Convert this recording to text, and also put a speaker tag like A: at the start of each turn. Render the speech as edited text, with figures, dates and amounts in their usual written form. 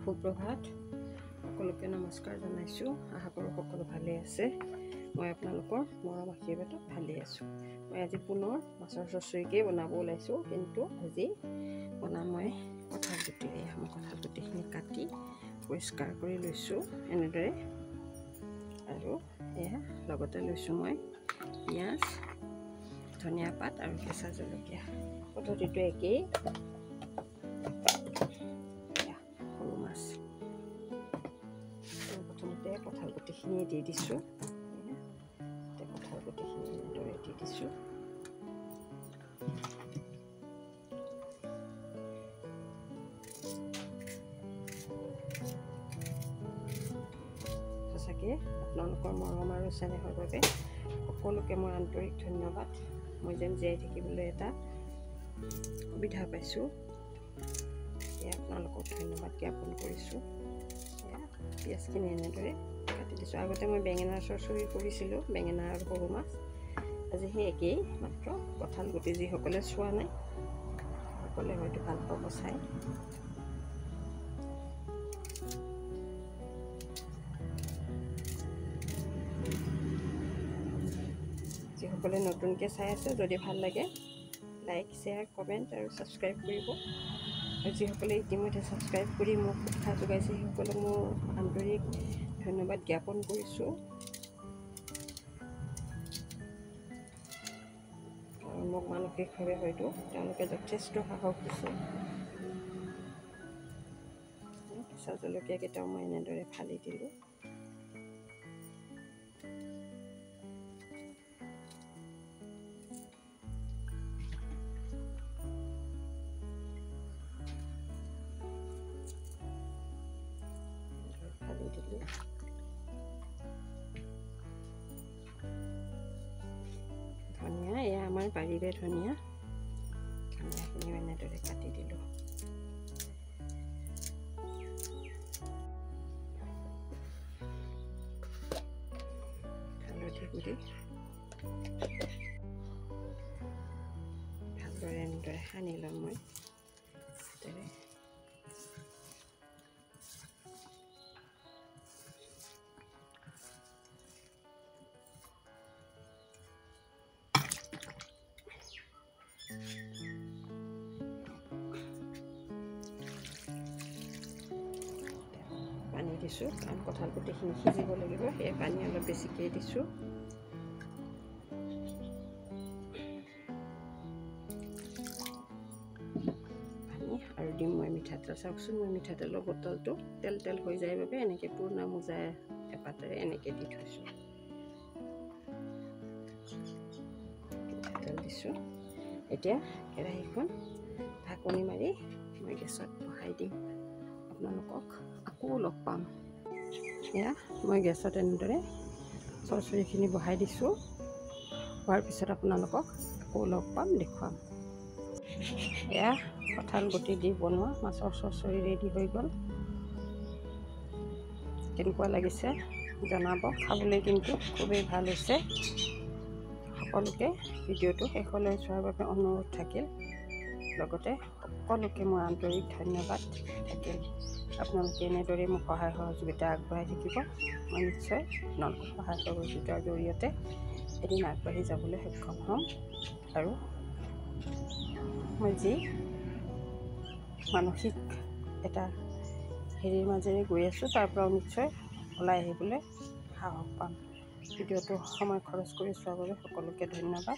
A: সুপ্ৰভাত সকলোকে নমস্কাৰ জনাইছোঁ। আশা কৰোঁ সকলো ভালে আছে। মই আপোনালোকৰ মৰম আশীৰ্বাদত ভালে আছোঁ। মই আজি পুনৰ মাছৰ চচৰিকেই বনাব ওলাইছোঁ, কিন্তু আজি বনাম মই কঁঠাল গুটিৰে। মই কঁঠাল গুটিখিনি কাটি পৰিষ্কাৰ কৰি লৈছোঁ এনেদৰে, আৰু এয়া লগতে লৈছোঁ মই পিঁয়াজ, ধনিয়া পাত আৰু কেঁচা জলকীয়া। পদ্ধতিটো একেই। প্ৰথমতে কঁঠাল গুটিখিনি দি দিছোঁ। কঁঠাল গুটিখিনি এনেদৰে দি দিছোঁ। সঁচাকৈ আপোনালোকৰ মৰম আৰু চেনেহৰ বাবে সকলোকে মোৰ আন্তৰিক ধন্যবাদ। মই যেন জীয়াই থাকিবলৈ এটা সুবিধা পাইছোঁ, সেয়া আপোনালোকক ধন্যবাদ জ্ঞাপন কৰিছোঁ। পিঁয়াজখিনি এনেদৰে কাটি দিছোঁ। আগতে মই বেঙেনাৰ চৰচৰি কৰিছিলোঁ, বেঙেনা আৰু সৰু মাছ। আজি সেই একেই, মাত্ৰ কঁঠাল গুটি যিসকলে চোৱা নাই সকলে হয়তো ভাল পাব চাই। যিসকলে নতুনকৈ চাই আছে, যদি ভাল লাগে লাইক, শ্বেয়াৰ, কমেণ্ট আৰু ছাবস্ক্ৰাইব কৰিব। আৰু যিসকলে ইতিমধ্যে ছাবস্ক্ৰাইব কৰি মোক উৎসাহ যোগাইছে সেইসকলক মোৰ আন্তৰিক ধন্যবাদ জ্ঞাপন কৰিছোঁ। আৰু মোক মানসিকভাৱে হয়তো তেওঁলোকে যথেষ্ট সাহস দিছে। কেঁচা জলকীয়াকেইটাও মই এনেদৰে ফালি দিলোঁ। ধনিয়া, এয়া আমাৰ বাৰীৰে ধনিয়া। ধনিয়াখিনিও এনেদৰে কাটি দিলোঁ। হালধি গুড়ি ভালদৰে এনেদৰে সানি ল'ম মই হাতেৰে। পানী দিছোঁ, কাৰণ কঁঠাল গুটিখিনি সিজিব লাগিব, সেয়ে পানী অলপ বেছিকৈ দিছোঁ। পানী আৰু দিম মই মিঠাতেল। চাওকচোন, মই মিঠাতেলৰ বটলটো তেল তেল হৈ যায় বাবে এনেকৈ পুৰণা মোজা এপাতেৰে এনেকৈ দি থৈছোঁ। মিঠাতেল দিছোঁ। এতিয়া কেৰাহীখন ঢাকনি মাৰি মই গেছত বহাই দিম। আপোনালোকক আকৌ লগ পাম। এয়া মই গেছত এনেদৰে চৰচৰিখিনি বহাই দিছোঁ। হোৱাৰ পিছত আপোনালোকক আকৌ লগ পাম, দেখুৱাম। এয়া কঁঠাল গুটি দি বনোৱা মাছৰ চৰচৰি ৰেডি হৈ গ'ল। কেনেকুৱা লাগিছে জনাব। খাবলৈ কিন্তু খুবেই ভাল হৈছে। সকলোকে ভিডিঅ'টো শেষলৈ চোৱাৰ বাবে অনুৰোধ থাকিল। লগতে সকলোকে মোৰ আন্তৰিক ধন্যবাদ থাকিল। আপোনালোকে এনেদৰে মোক সহায় সহযোগিতা আগবঢ়াই থাকিব। মই নিশ্চয় আপোনালোকৰ সহায় সহযোগিতাৰ জৰিয়তে এদিন আগবাঢ়ি যাবলৈ সক্ষম হ'ম। আৰু মই যি মানসিক এটা হেৰিৰ মাজেৰে গৈ আছোঁ, তাৰ পৰাও নিশ্চয় ওলাই আহিবলৈ সাহস পাম। ভিডিঅ'টো সময় খৰচ কৰি চোৱাৰ বাবে সকলোকে ধন্যবাদ।